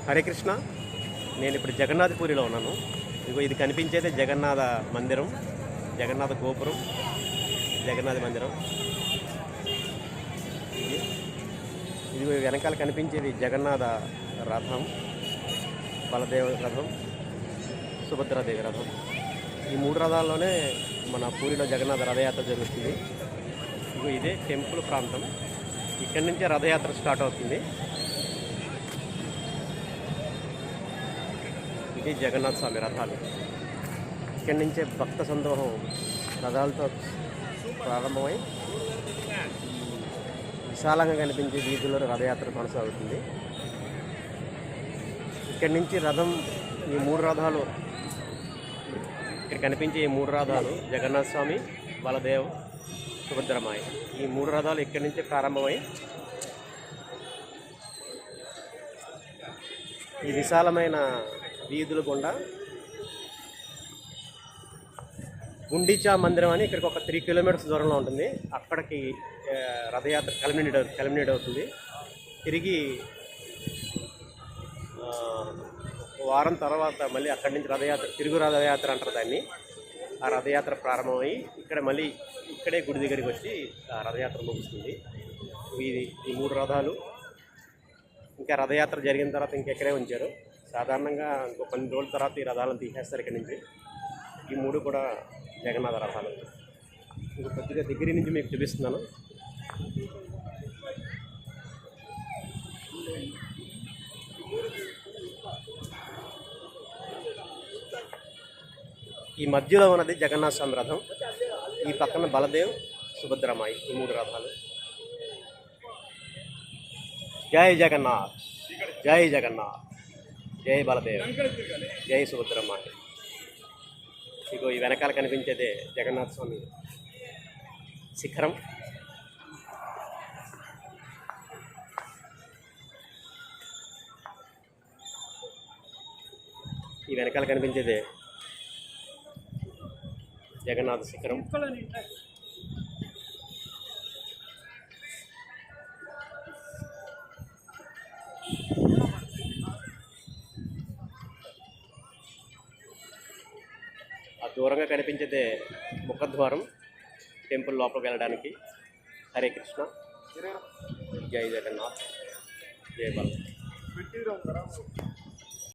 హరే కృష్ణ. నేను ఇప్పుడు జగన్నాథపురిలో ఉన్నాను. ఇదిగో ఇది కనిపించేదే జగన్నాథ మందిరం, జగన్నాథ గోపురం, జగన్నాథ మందిరం. ఇదిగో వెనకాల కనిపించేది జగన్నాథ రథం, బలదేవ రథం, సుభద్రాదేవి రథం. ఈ మూడు రథాల్లోనే మన పూరిలో జగన్నాథ రథయాత్ర జరుగుతుంది. ఇదిగో ఇదే టెంపుల్ ప్రాంతం. ఇక్కడి నుంచే రథయాత్ర స్టార్ట్ అవుతుంది. ఇది జగన్నాథ స్వామి రథాలు. ఇక్కడి నుంచే భక్త సందోహం రథాలతో ప్రారంభమై విశాలంగా కనిపించే వీధుల్లో రథయాత్ర కొనసాగుతుంది. ఇక్కడి నుంచి రథం, ఈ మూడు రథాలు, ఇక్కడ కనిపించే ఈ మూడు రథాలు జగన్నాథ స్వామి, బలదేవ్, సుభద్రమాయి, ఈ మూడు రథాలు ఇక్కడి నుంచే ప్రారంభమై ఈ విశాలమైన వీధుల గుండా గుండీచా మందిరం అని ఇక్కడికి ఒక 3 కిలోమీటర్స్ దూరంలో ఉంటుంది. అక్కడికి రథయాత్ర కల్మినేట్ అవుతుంది. తిరిగి వారం తర్వాత మళ్ళీ అక్కడి నుంచి రథయాత్ర, తిరుగు రథయాత్ర అంటారు దాన్ని. ఆ రథయాత్ర ప్రారంభమై ఇక్కడ మళ్ళీ ఇక్కడే గుడి దగ్గరికి వచ్చి ఆ రథయాత్ర ముగుస్తుంది. ఈ మూడు రథాలు ఇంకా రథయాత్ర జరిగిన తర్వాత ఇంకెక్కడే ఉంచారు. సాధారణంగా ఇంకో 10 రోజుల తర్వాత ఈ రథాలను తీసేస్తారు ఇక్కడి నుంచి. ఈ మూడు కూడా జగన్నాథ రథాలు. ఇంకో కొద్దిగా దగ్గర నుంచి మీకు చూపిస్తున్నాను. ఈ మధ్యలో ఉన్నది జగన్నాథ స్వామి రథం, ఈ పక్కన బలదేవ్, సుభద్రమాయి, ఈ మూడు రథాలు. జై జగన్నాథ్, జై జగన్నాథ్, జై బలదేవ్, జై సుభద్రమాయి. ఇగో ఈ వెనకాల కనిపించేదే జగన్నాథ స్వామి శిఖరం. ఈ వెనకాల కనిపించేదే జగన్నాథ శిఖరం. ఆ దూరంగా కనిపించేదే ముఖద్వారం, టెంపుల్ లోపలికి వెళ్ళడానికి. హరే కృష్ణ, జై జగన్నాథ్, జై బలరామ్.